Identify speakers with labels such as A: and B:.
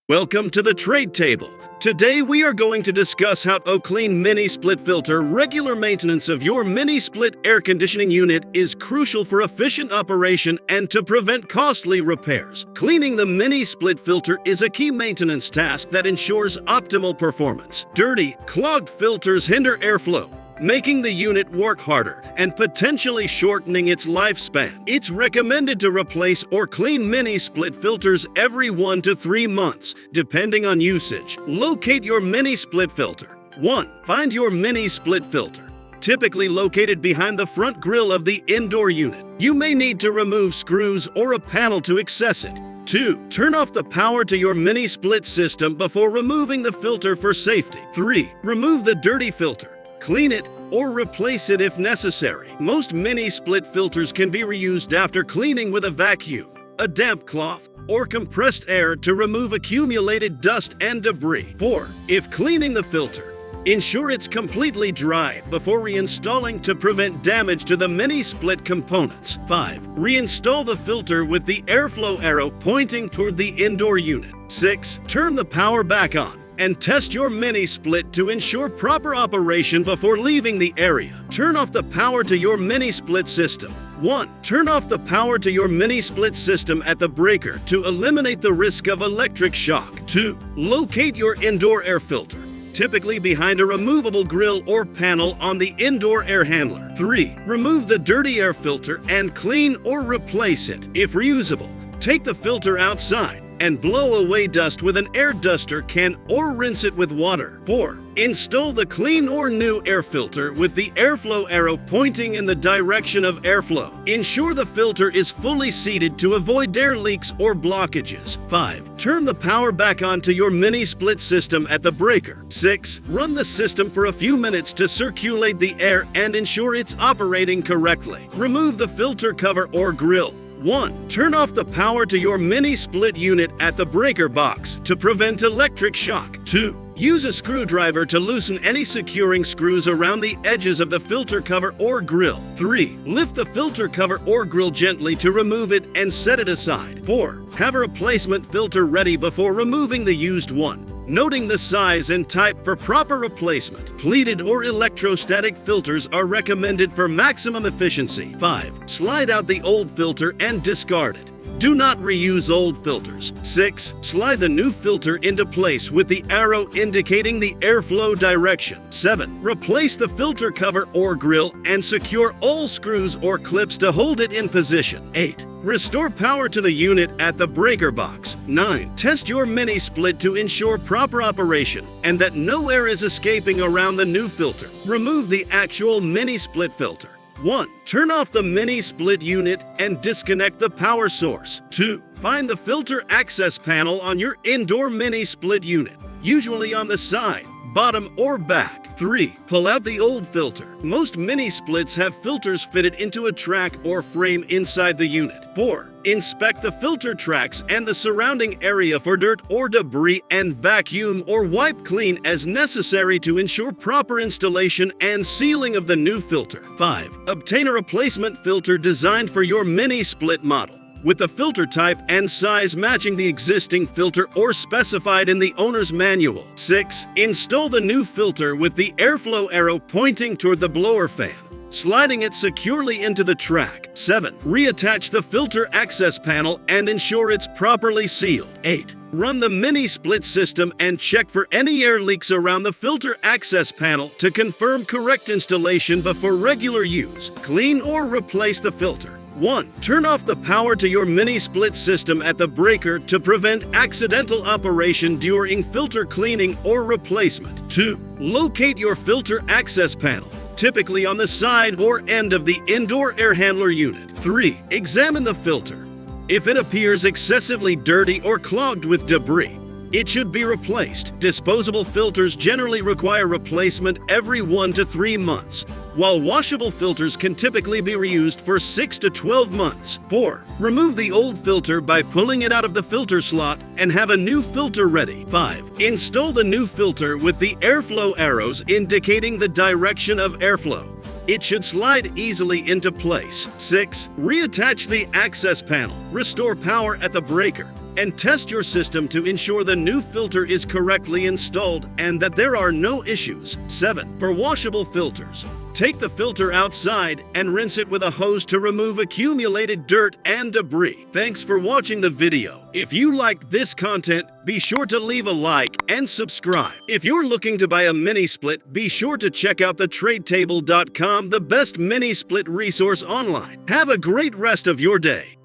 A: Welcome to the trade table. Today we are going to discuss how to clean mini split filter. Regular maintenance of your mini split air conditioning unit is crucial for efficient operation and to prevent costly repairs. Cleaning the mini split filter is a key maintenance task that ensures optimal performance. Dirty, clogged filters hinder airflow, making the unit work harder and potentially shortening its lifespan. It's recommended to replace or clean mini split filters every 1 to 3 months, depending on usage. Locate your mini split filter. 1. Find your mini split filter. Typically located behind the front grille of the indoor unit. You may need to remove screws or a panel to access it. 2. Turn off the power to your mini split system before removing the filter for safety. 3. Remove the dirty filter. Clean it or replace it if necessary. Most mini split filters can be reused after cleaning with a vacuum, a damp cloth, or compressed air to remove accumulated dust and debris. 4. If cleaning the filter, ensure it's completely dry before reinstalling to prevent damage to the mini split components. 5. Reinstall the filter with the airflow arrow pointing toward the indoor unit. 6. Turn the power back on and test your mini split to ensure proper operation before leaving the area. Turn off the power to your mini split system. 1. Turn off the power to your mini split system at the breaker to eliminate the risk of electric shock. 2. Locate your indoor air filter, typically behind a removable grill or panel on the indoor air handler. 3. Remove the dirty air filter and clean or replace it. If reusable, take the filter outside and blow away dust with an air duster can or rinse it with water. 4. Install the clean or new air filter with the airflow arrow pointing in the direction of airflow. Ensure the filter is fully seated to avoid air leaks or blockages. 5. Turn the power back on to your mini split system at the breaker. 6. Run the system for a few minutes to circulate the air and ensure it's operating correctly. Remove the filter cover or grill. 1. Turn off the power to your mini split unit at the breaker box to prevent electric shock. 2. Use a screwdriver to loosen any securing screws around the edges of the filter cover or grill. 3. Lift the filter cover or grill gently to remove it and set it aside. 4. Have a replacement filter ready before removing the used one, noting the size and type for proper replacement. Pleated or electrostatic filters are recommended for maximum efficiency. 5. Slide out the old filter and discard it. Do not reuse old filters. 6. Slide the new filter into place with the arrow indicating the airflow direction. 7. Replace the filter cover or grill and secure all screws or clips to hold it in position. 8. Restore power to the unit at the breaker box. 9. Test your mini split to ensure proper operation and that no air is escaping around the new filter. Remove the actual mini split filter. 1. Turn off the mini split unit and disconnect the power source. 2. Find the filter access panel on your indoor mini split unit, usually on the side, bottom, or back. 3. Pull out the old filter. Most mini splits have filters fitted into a track or frame inside the unit. 4. Inspect the filter tracks and the surrounding area for dirt or debris and vacuum or wipe clean as necessary to ensure proper installation and sealing of the new filter. 5. Obtain a replacement filter designed for your mini split model, with the filter type and size matching the existing filter or specified in the owner's manual. 6. Install the new filter with the airflow arrow pointing toward the blower fan, sliding it securely into the track. 7. Reattach the filter access panel and ensure it's properly sealed. 8. Run the mini split system and check for any air leaks around the filter access panel to confirm correct installation before regular use. Clean or replace the filter. 1. Turn off the power to your mini split system at the breaker to prevent accidental operation during filter cleaning or replacement. 2. Locate your filter access panel, typically on the side or end of the indoor air handler unit. 3. Examine the filter. If it appears excessively dirty or clogged with debris, it should be replaced. Disposable filters generally require replacement every 1 to 3 months, while washable filters can typically be reused for 6 to 12 months. 4. Remove the old filter by pulling it out of the filter slot and have a new filter ready. 5. Install the new filter with the airflow arrows indicating the direction of airflow. It should slide easily into place. 6. Reattach the access panel. Restore power at the breaker. and test your system to ensure the new filter is correctly installed and that there are no issues. 7. For washable filters, take the filter outside and rinse it with a hose to remove accumulated dirt and debris. Thanks for watching the video. If you liked this content, be sure to leave a like and subscribe. If you're looking to buy a mini split, be sure to check out the tradetable.com, the best mini split resource online. Have a great rest of your day.